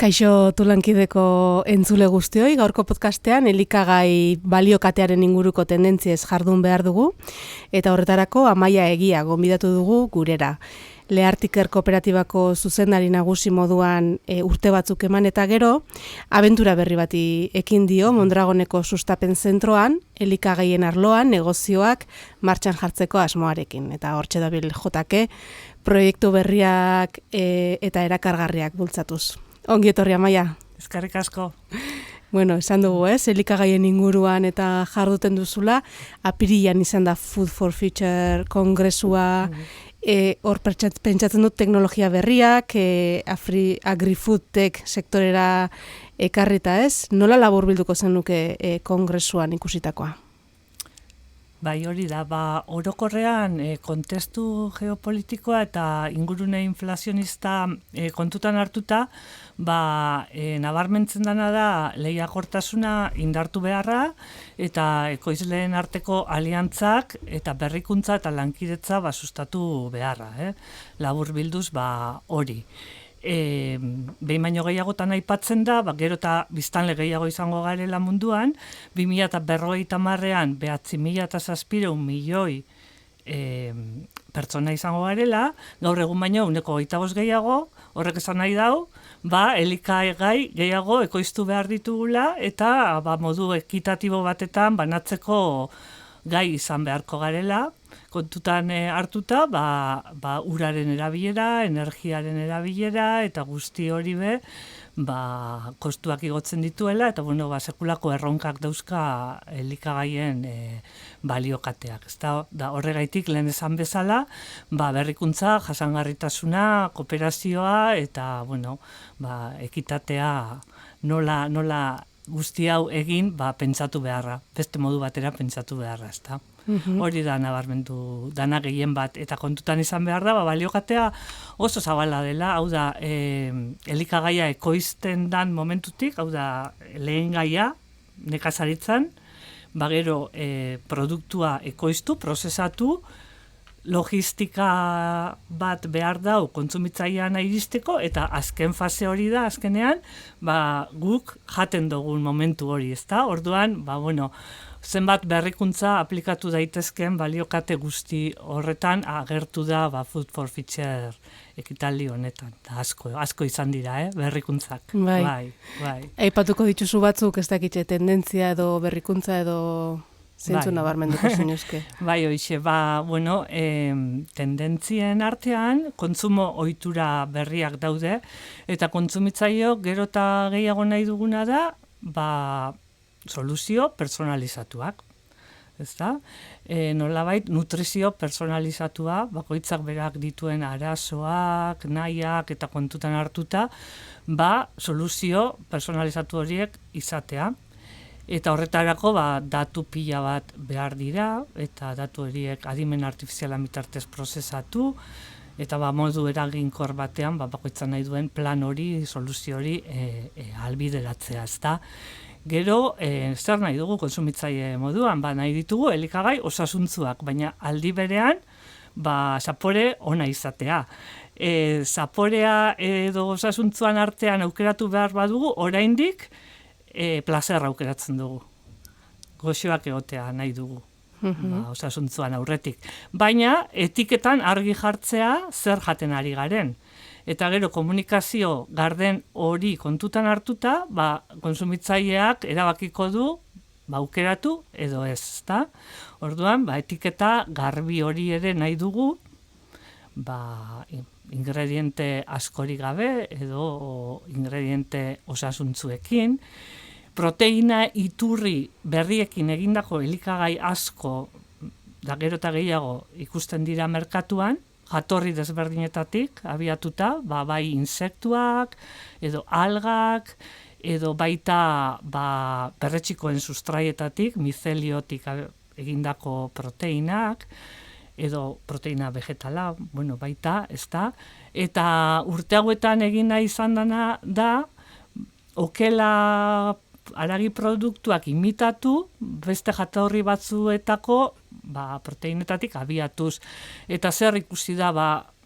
Kaixo Tulankideko entzule guztioi, gaurko podcastean elikagai baliokatearen inguruko tendentziez jardun behar dugu, eta horretarako Amaia Egia gonbidatu dugu gurera. Lehartiker kooperatibako zuzendari nagusi moduan urte batzuk eman eta gero, abentura berri bati ekin dio Mondragoneko sustapen zentroan, elikagaien arloan negozioak martxan jartzeko asmoarekin. Eta hortxe dabil jotake, proiektu berriak eta erakargarriak bultzatuz. Ongi etorri, Amaia. Eskerrik asko. Bueno, esan dugu, elikagaien inguruan eta jarduten duzula, apirilan izan da Food for Future kongresua, hor pentsatzen dut teknologia berriak, agri-food tech sektorera ekarrita ez, nola laburbilduko zenuke kongresuan ikusitakoa? Bai, hori da, orokorrean kontestu geopolitikoa eta ingurune inflazionista kontutan hartuta, nabarmentzen dana da lehiakortasuna indartu beharra eta ekoizleen arteko aliantzak eta berrikuntza eta lankidetza sustatu beharra. Labur bilduz hori. Behin baino gehiagotan aipatzen da, gero eta biztanle gehiago izango garela munduan, 2050ean 9.700 milioi pertsona izango garela, gaur egun baino 25% gehiago, horrek esan nahi dau, elikagai gehiago ekoiztu behar ditugula eta modu ekitatibo batetan banatzeko gai izan beharko garela, kontutan hartuta, uraren erabilera, energiaren erabilera eta guzti hori kostuak igotzen dituela eta sekulako erronkak dauzka elikagaien baliokateak. Horregaitik lehen esan bezala, berrikuntza, jasangarritasuna, kooperazioa eta ekitatea nola guzti hau egin pentsatu beharra, beste modu batera pentsatu beharra, ezta. Hori da nabarmendu dana gehien bat, eta kontutan izan behar da, baliokatea oso zabala dela, hau da, elikagaia ekoizten dan momentutik, hau da, lehen gaia, nekazaritzan, gero produktua ekoiztu, prozesatu, logistika bat behar dau kontsumitzailean iristeko, eta azken fase hori da, azkenean, guk jaten dugun momentu hori, ezta? Orduan, zenbat berrikuntza aplikatu daitezkeen baliokate guzti horretan agertu da Food for Future ekitaldi honetan. Asko izan dira, berrikuntzak. Bai. Aipatuko dituzu batzuk, ez dakitxe, tendentzia edo berrikuntza edo zentzu nabarmenduko zinezke. Bai, hoixe, tendentzien artean kontsumo ohitura berriak daude, eta kontsumitzaileo gero eta gehiago nahi duguna da, soluzio personalizatuak. Ezta? Nolabait nutrizio personalizatua, bakoitzak berak dituen arazoak, nahiak eta kontutan hartuta, soluzio personalizatu horiek izatea. Eta horretarako datu pila bat behar dira, eta datu horiek adimen artifizialan bitartez prozesatu, eta modu eraginkor batean, bakoitzak nahi duen plan hori, soluzio hori ahalbideratzea, ezta? Gero, zer nahi dugu kontsumitzaile moduan, nahi ditugu elikagai osasuntzuak, baina aldi berean, zapore ona izatea. Zaporea edo osasuntzuan artean aukeratu behar badugu, oraindik plazerra aukeratzen dugu. Goxoak egotea nahi dugu, osasuntzuan aurretik. Baina, etiketan argi jartzea zer jaten ari garen. Eta gero komunikazio garden hori kontutan hartuta, kontsumitzaileak erabakiko du, aukeratu edo ez, ezta? Orduan, etiketa garbi hori ere nahi dugu, ingrediente askori gabe edo ingrediente osasuntzuekin, proteina iturri berriekin egindako elikagai asko, gero eta gehiago ikusten dira merkatuan, jatorri desberdinetatik abiatuta, bai insektuak, edo algak, edo baita perretxikoen sustraietatik, mizeliotik egindako proteinak, edo proteina vegetala, baita, ezta? Eta urte hauetan egin nahi izan dana da, okela haragi produktuak imitatu, beste jatorri batzuetako proteinetatik abiatuz. Eta zer ikusi da,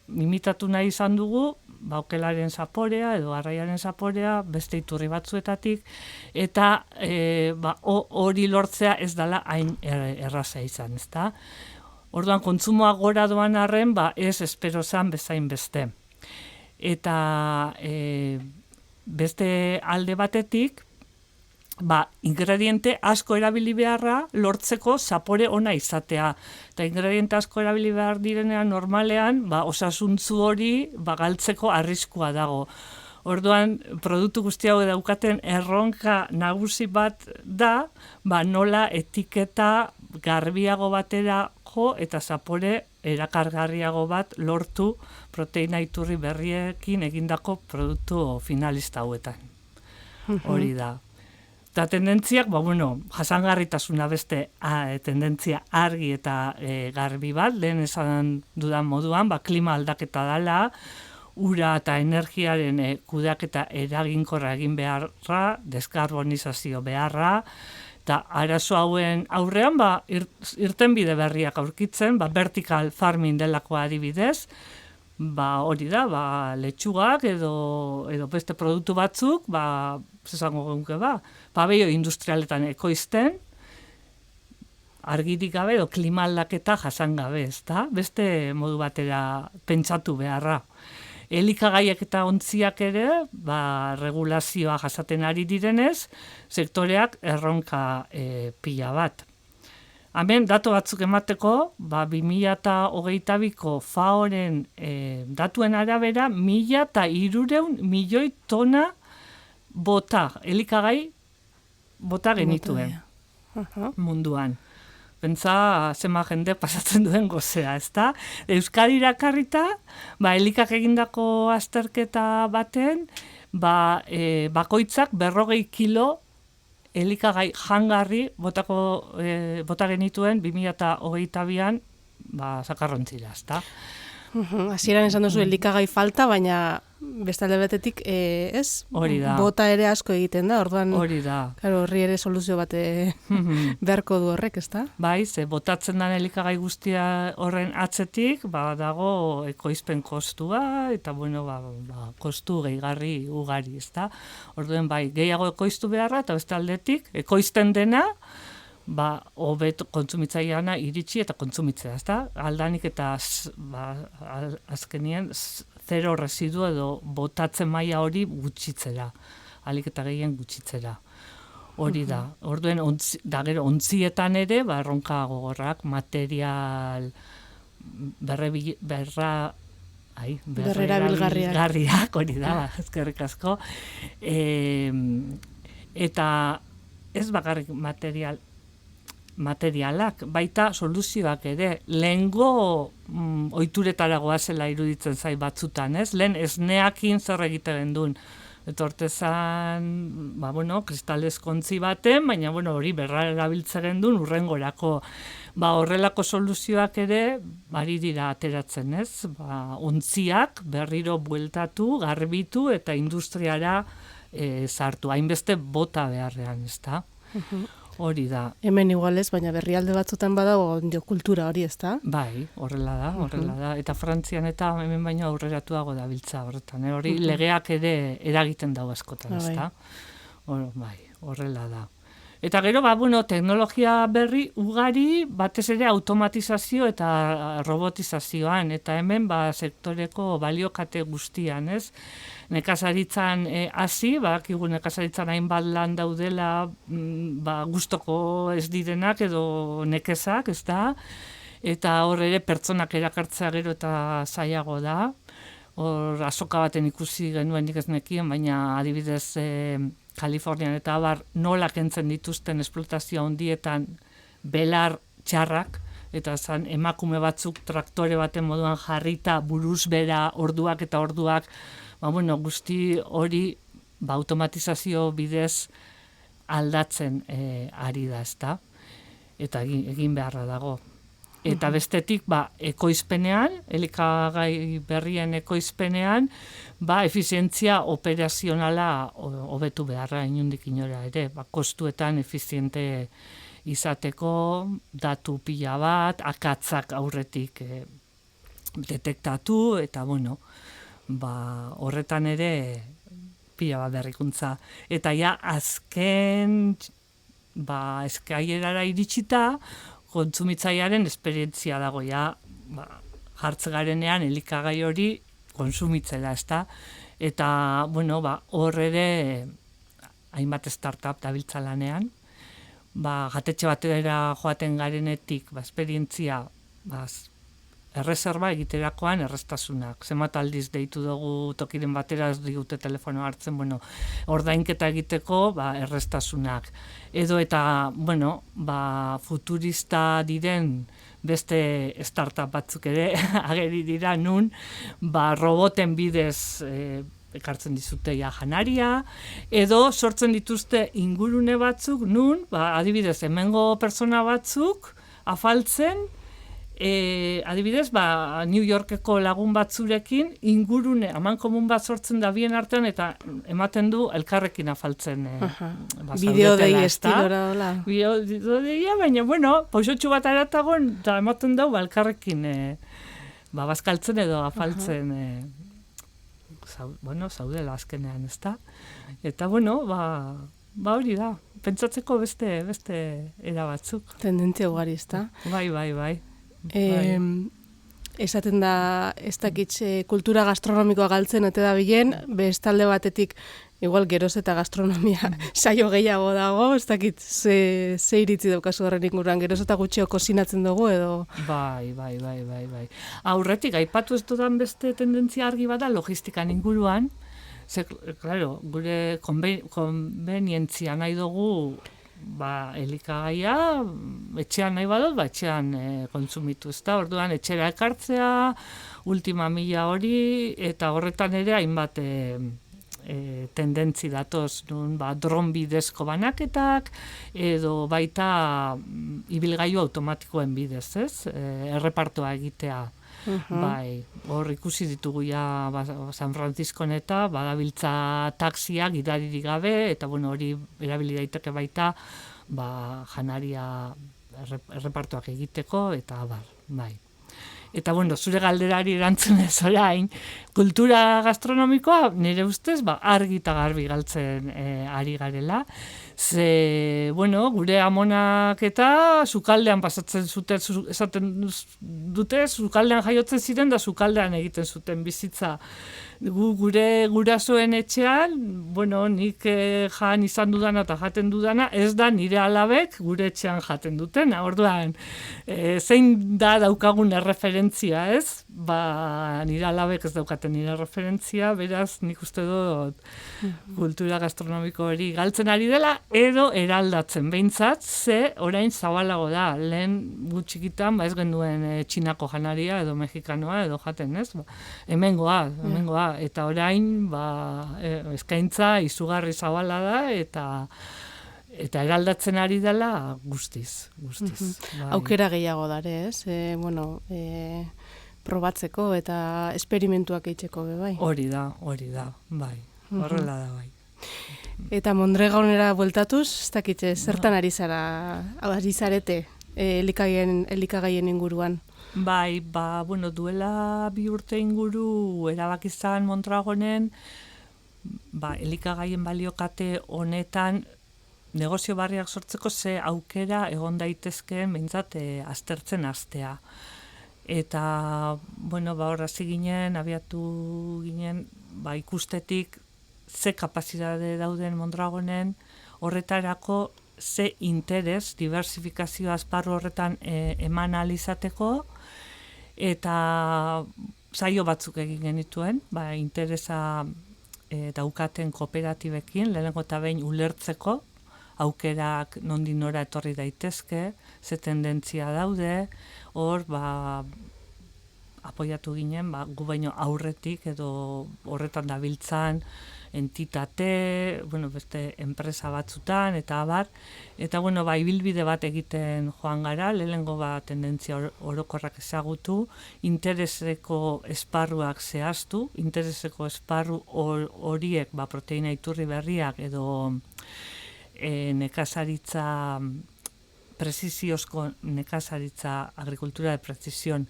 imitatu nahi izan dugu, okelaren zaporea edo arraiaren zaporea beste iturri batzuetatik, eta hori lortzea ez dela hain erraza izan, ezta? Orduan, kontsumoa gora doan arren, ez espero zan bezain beste. Eta beste alde batetik, ingrediente asko erabili beharra lortzeko zapore ona izatea. Eta ingrediente asko erabili behar direnean normalean, osasuntzu hori galtzeko arriskua dago. Orduan, produktu guzti hau daukaten erronka nagusi bat da, nola etiketa garbiago batera jo eta zapore erakargarriago bat lortu proteina iturri berriekin egindako produktu finalista hauetan. Hori da. Eta tendentziak, jasangarritasuna beste tendentzia argi eta garbi bat, lehen esan dudan moduan, klima aldaketa dela, ura eta energiaren kudeaketa eraginkorra egin beharra, deskarbonizazio beharra, eta arazo hauen aurrean irtenbide berriak aurkitzen, vertical farming delako adibidez, hori da, letxugak edo beste produktu batzuk, zesango genuke pabello industrialetan ekoizten, argirik gabe edo klima aldaketa jasan gabe, ezta? Beste modu batera pentsatu beharra. Elikagaiak eta ontziak ere, regulazioa jasaten ari direnez, sektoreak erronka pila bat. Hemen, datu batzuk emateko, 2022ko FAO-ren datuen arabera, 1.300 milioi tona elikagai bota genituen munduan. Pentsa zema jende pasatzen duen gozea, ezta? Euskadi irakarrita, elikak egindako azterketa baten, bakoitzak 40 kilo elikagai jangarri bota genituen 2022an zakarrontzira, ezta? Hasieran esan duzu elikagai falta, baina bestalde batetik, ez? Hori da. Bota ere asko egiten da, orduan hori da. Horri ere soluzio bate beharko du horrek, ezta? Bai, botatzen den elikagai guztia horren atzetik, dago ekoizpen kostua, eta kostu gehigarri ugari, ezta? Orduan, gehiago ekoiztu beharra, eta beste aldetik, ekoizten dena, hobet kontsumitzaileana iritsi eta kontsumitzea, ezta? Aldanik eta azkenien zero residu edo botatzen maila hori gutxitzera, alik eta gehien gutxitzera. Hori da. Orduen, gero ontzietan ere, erronka gogorrak, material berrerabilgarriak, hori da, eskerrik asko. Eta ez bakarrik materialak, baita soluzioak ere, lehengo ohituretara goazela iruditzen zai batzutan, ez? Lehen esneakin zer egiten duen. Etortezan, kristalezkontzi baten, baina hori berra erabiltzen duen urrengorako. Horrelako soluzioak ere, bari dira ateratzen, ez? Ontziak berriro bueltatu, garbitu eta industriara sartu. Hainbeste bota beharrean, ez da? Hori da. Hemen igualez, baina berrialde batzutan badago kultura hori, ezta? Bai, horrela da. Eta Frantzian eta hemen baino aurreratuago dabiltza horretan. Hori legeak ere eragiten dago askotan, ezta? Bai, horrela da. Eta gero, teknologia berri ugari, batez ere automatizazio eta robotizazioan. Eta hemen, sektoreko baliokate guztian, ez? Nekazaritzan hasi, bakigu nekazaritzan hainbat lan daudela, gustoko ez direnak edo nekezak, ez da? Eta hor ere pertsonak erakartzea gero eta zailago da. Hor azoka baten ikusi genuen nik ez nekien, baina adibidez Kalifornian eta nola kentzen dituzten esplotazio handietan belar txarrak, eta zan emakume batzuk traktore baten moduan jarrita buruz bera orduak eta orduak, guzti hori automatizazio bidez aldatzen ari da, ezta? Eta egin beharra dago. Eta bestetik, ekoizpenean, elikagai berrien ekoizpenean, efizientzia operazionala hobetu beharra inundik inora ere, kostuetan efiziente izateko, datu pila bat, akatzak aurretik detektatu, eta horretan ere pila bat berrikuntza. Eta ja, azken eskaierara iritsita, kontsumitzailearen esperientzia dago, ja, jartze garenean elikagai hori konsumitzela, ezta? Eta, hor ere hainbat startup dabiltza lanean, jatetxe batera joaten garenetik, esperientzia, erreserba egiterakoan errestasunak. Zenbat aldiz deitu dugu tokiren batera, ez digute telefono hartzen, ordainketa egiteko, errestasunak. Edo eta, futurista diren beste startup batzuk ere ageri dira nun, roboten bidez ekartzen dizute janaria, edo sortzen dituzte ingurune batzuk nun, adibidez, hemengo persona batzuk afaltzen, adibidez, New Yorkeko lagun batzurekin ingurune, amankomun bat sortzen da bien artean, eta ematen du elkarrekin afaltzen. Bideo dei estilora, hola. Bideo deia, baina, pausotxu bat aratagon, eta ematen du elkarrekin bazkaltzen edo afaltzen, zaudela azkenean, ezta? Eta, hori da, pentsatzeko beste era batzuk. Tendentzia ugari, ezta? Bai. Esaten da, ez dakitxe kultura gastronomikoa galtzen ote da bilen, bestalde batetik, igual geroz eta gastronomia saio gehiago dago, ez dakit ze iritzi daukazu horren inguruan, geroz eta gutxio kozinatzen dugu edo... Bai. Aurretik, aipatu ez dudan beste tendentzia argi bada logistikan inguruan, claro, gure konbenientzia nahi dugu elikagaia, etxean nahi badut, etxean kontsumitu, ezta? Orduan, etxera ekartzea, ultima mila hori, eta horretan ere hainbat tendentzi datoz, dron bidezko banaketak, edo baita ibilgailu automatikoen bidez, ez? Errepartoa egitea. Bai, hor ikusi ditugu ja San Franciscon eta badabiltza taxiak gidaririk gabe, eta hori erabili daiteke baita janaria errepartuak egiteko, eta bai. Eta zure galderari erantzunez orain, kultura gastronomikoa nire ustez argi eta garbi galtzen ari garela. Ze, gure amonak eta sukaldean pasatzen zuten, esaten dute, sukaldean jaiotzen ziren da sukaldean egiten zuten bizitza. Gure gurasoen etxean, nik jan izan dudana eta jaten dudana, ez da nire alabek gure etxean jaten dutena. Orduan, zein da daukagun erreferentzia, ez? Nire alabek ez daukaten nire referentzia, beraz nik uste dut kultura gastronomiko hori galtzen ari dela, edo eraldatzen behintzat, ze orain zabalago da, lehen gutxikitan ez genduen txinako janaria edo mexikanoa edo jaten, ez? Hemengoa, eta orain eskaintza izugarri zabala da, eta eraldatzen ari dela guztiz. Aukera gehiago dare, ez? Probatzeko eta esperimentuak eitzeko, bai? Hori da, bai. Horrela da, bai. Eta Mondregaonera bueltatuz, ez dakitze, zertan ari zarete elikagaien inguruan? Bai, duela 2 urte inguru erabakizan Mondragonen, elikagaien baliokate honetan negozio barriak sortzeko ze aukera egon daitezkeen behintzat aztertzen hastea. Eta, hor hasi ginen, abiatu ginen, ikustetik ze kapazitate dauden Mondragonen, horretarako ze interes, diversifikazioa esparru horretan eman ahal izateko, eta saio batzuk egin genituen, interesa daukaten kooperatibekin, lehenengo eta behin ulertzeko, aukerak nondik nora etorri daitezke, ze tendentzia daude, hor, apoiatu ginen, gu baino aurretik edo horretan dabiltzan entitate, beste enpresa batzutan, eta abar, eta ibilbide bat egiten joan gara, lehenengo tendentzia orokorrak ezagutu, intereseko esparruak zehaztu, intereseko esparru horiek proteina iturri berriak edo nekazaritza, presiziozko nekazaritza, agrikultura de precizion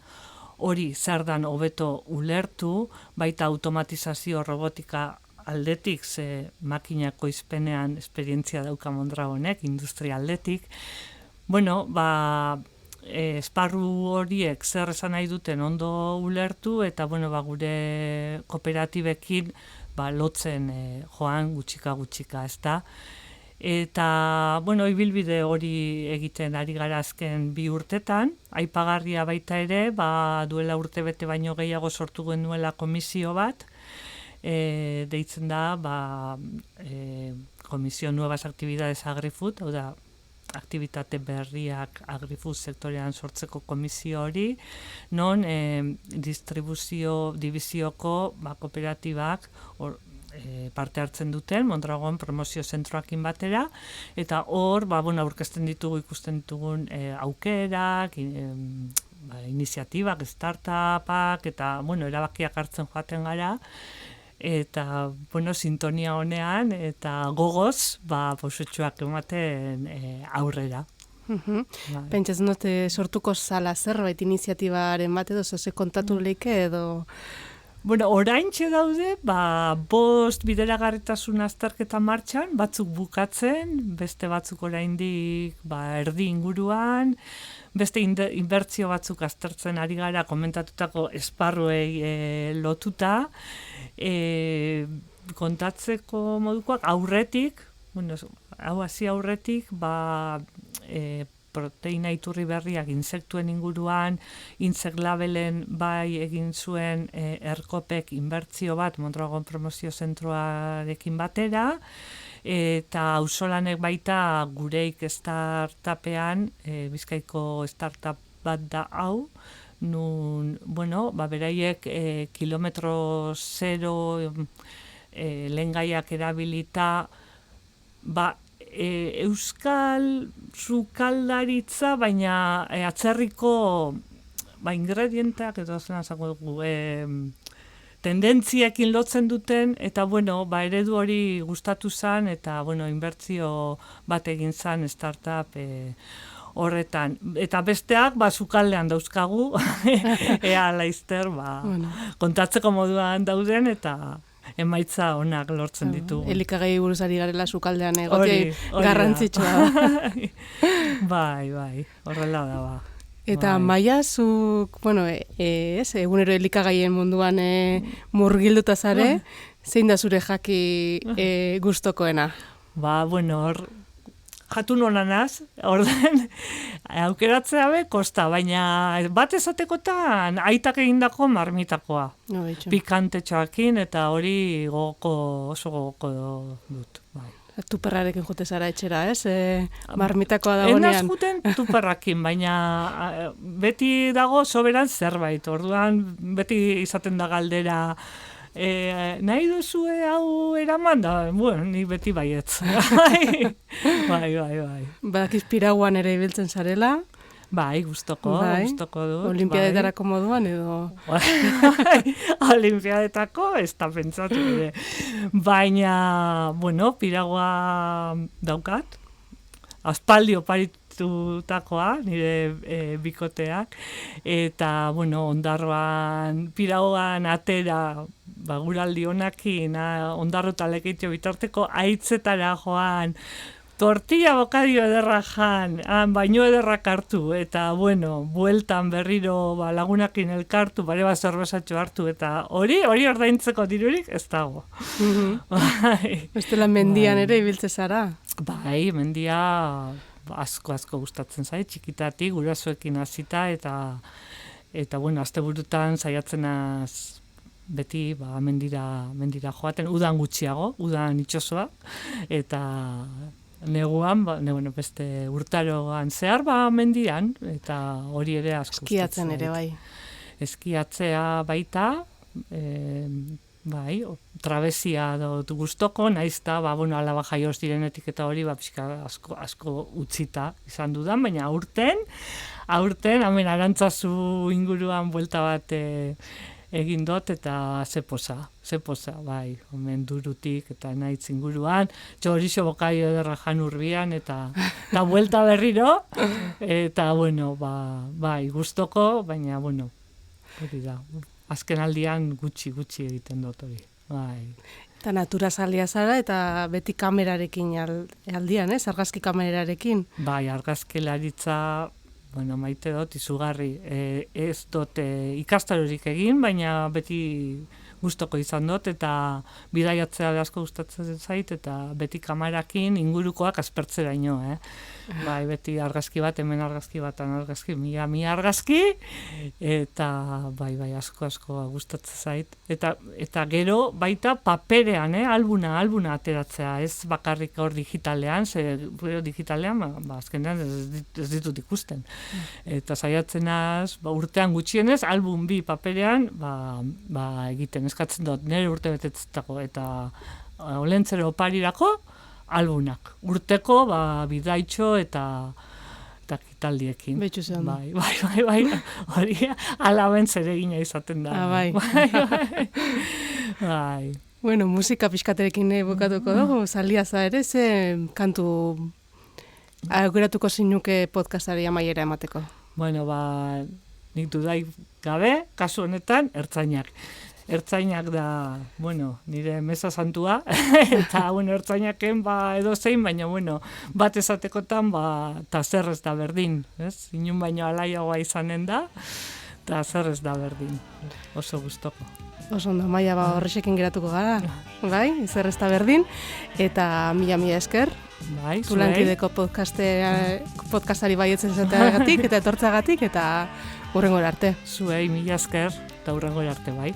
hori zer dan hobeto ulertu, baita automatizazio robotika aldetik, ze makinako izpenean esperientzia dauka Mondragonek, industria aldetik. Bueno, esparru horiek zer esan nahi duten ondo ulertu, eta gure kooperatibekin lotzen joan gutxika, ezta? Eta, ibilbide hori egiten ari gara azken 2 urtetan, aipagarria baita ere, duela urte bete baino gehiago sortu genuela komisio bat, deitzen da, Komisio Nuevas Actividades Agri-Food, hau da, aktibitate berriak agri-food sektorean sortzeko komisio hori, non distribuzio dibizioko kooperatibak parte hartzen duten, Mondragon promozio zentroakin batera, eta hor, aurkezten ikusten ditugun aukerak, iniziatibak, startupak, eta, erabakiak hartzen joaten gara, eta, sintonia honean, eta gogoz, pausotxoak ematen aurrera. Pentsatzen dut sortuko zala zerbait iniziatibaren bat edo, ze kontatu leike edo... Oraintxe daude, 5 bideragarritasun azterketa martxan, batzuk bukatzen, beste batzuk oraindik erdi inguruan, beste inbertsio batzuk aztertzen ari gara komentatutako esparruei lotuta, kontatzeko modukoak aurretik, hau hasi aurretik, proteina iturri berriak insektuen inguruan, Insect Labelen egin zuen Erkopek inbertsio bat Mondragon promozio zentroarekin batera, eta auzolanek baita gureik startupean, Bizkaiko startup bat da hau, nun, beraiek kilometro zero lehengaiak erabilita, euskal sukaldaritza, baina atzerriko ingredienteak, edo zen azako dugu, tendentziekin lotzen duten, eta eredu hori gustatu zen, eta inbertsio bat egin zen startup horretan. Eta besteak, sukaldean dauzkagu, ea laizter, kontatzeko moduan dauden, eta emaitza onak lortzen ditu. Elikagai buruzari garela sukaldean egote garrantzitsua. Bai, horrela da, Eta Maia, zuk, egunero elikagaien munduan murgilduta zare, zein da zure jaki gustokoena? Jatun honanaz, orden, aukeratzea kosta, baina bat esatekotan aitak egindako marmitakoa. Pikantetxoakin, eta hori oso gogoko dut. Tuperrarekin jute zara etxera, ez? Marmitakoa dagoenean. Enaz juten tuperrakin, baina beti dago soberan zerbait. Orduan beti izaten da galdera, nahi duzue hau eraman da? Ni beti baietz. Bai. Badakiz pirauan ere ibiltzen zarela. Bai, gustoko du. Olimpiadetarako moduan edo... Olimpiadetako ez da pentsatu ere. Baina, piragua daukat. Aspaldi oparitutakoa, nire bikoteak. Eta, ondarroan, piraguan atera, guraldi honakin, ondarro talekeitio bitarteko, aitzetara joan, tortilla bokadio ederra jan, baino ederrak hartu, eta, bueltan berriro lagunakin elkartu, bare bat zerbesatxo hartu, eta hori ordaintzeko dirurik ez dago. Bestela mendian ere ibiltze zara? Bai, mendia asko gustatzen zait, txikitatik, gurasoekin hasita, eta asteburutan saiatzen az beti mendira joaten, udan gutxiago, udan itxosoa, eta neguan, beste urtaroan zehar, mendian, eta hori ere asko gustatzen. Eskiatzen ere, bai. Eskiatzea baita, trabesia dut gustoko, naizta, alaba jaioz direnetik eta hori, pixka asko utzita izan dudan, baina aurten, hemen Arantzazu inguruan buelta bat egin dut, eta zeposa, bai, omen durutik, eta naitz inguruan, txorixo bokaio ederra jan urbian, eta buelta berriro, eta, bai, gustoko, baina, hori da. Azken aldian gutxi egiten dut hori. Bai. Eta naturazalea zara eta beti kamerarekin aldian, argazki kamerarekin. Bai, argazkilaritza, maite dut, izugarri. Ez dut ikastarorik egin, baina beti gustoko izan dut, eta bidaiatzea asko gustatzen zait, eta beti kamerakin ingurukoak aspertzeraino, Bai, beti argazki bat, hemen argazki bat, argazki, mila argazki, eta bai, asko gustatzen zait. Eta gero baita paperean, albuna ateratzea, ez bakarrik hor digitalean, digitalean, azkenean ez ditut ikusten. Eta saiatzen az, urtean gutxienez, album bi paperean, egiten eskatzen dut, nire urte betetzetako, eta olentzero oparirako, albunak. Urteko, bidaitxo eta kitaldiekin. Betxu zeon. Bai, hori alaben zeregina izaten da. Bai. Bai. Bueno, musika pixkaterekin bukatuko dugu, Zaldiaza ere, ze kantu aukeratuko zinuke podcastari amaiera emateko? Nik dudai gabe, kasu honetan, Ertzainak. Ertzainak da, nire meza santua, eta, Ertzainaken, edo zein, baina, bat esatekotan, eta zer ez da berdin, ez? Inun baino alaiagoa izanen da, eta zer ez da berdin, oso gustoko. Oso ondo, Maia, horrexekin geratuko gara, bai, zer ez da berdin, eta mila esker, bai, Tulankideko podcastari baietzen zateagatik, eta etortzagatik, eta hurrengora arte. Zuei, mila esker, eta hurrengora arte, bai.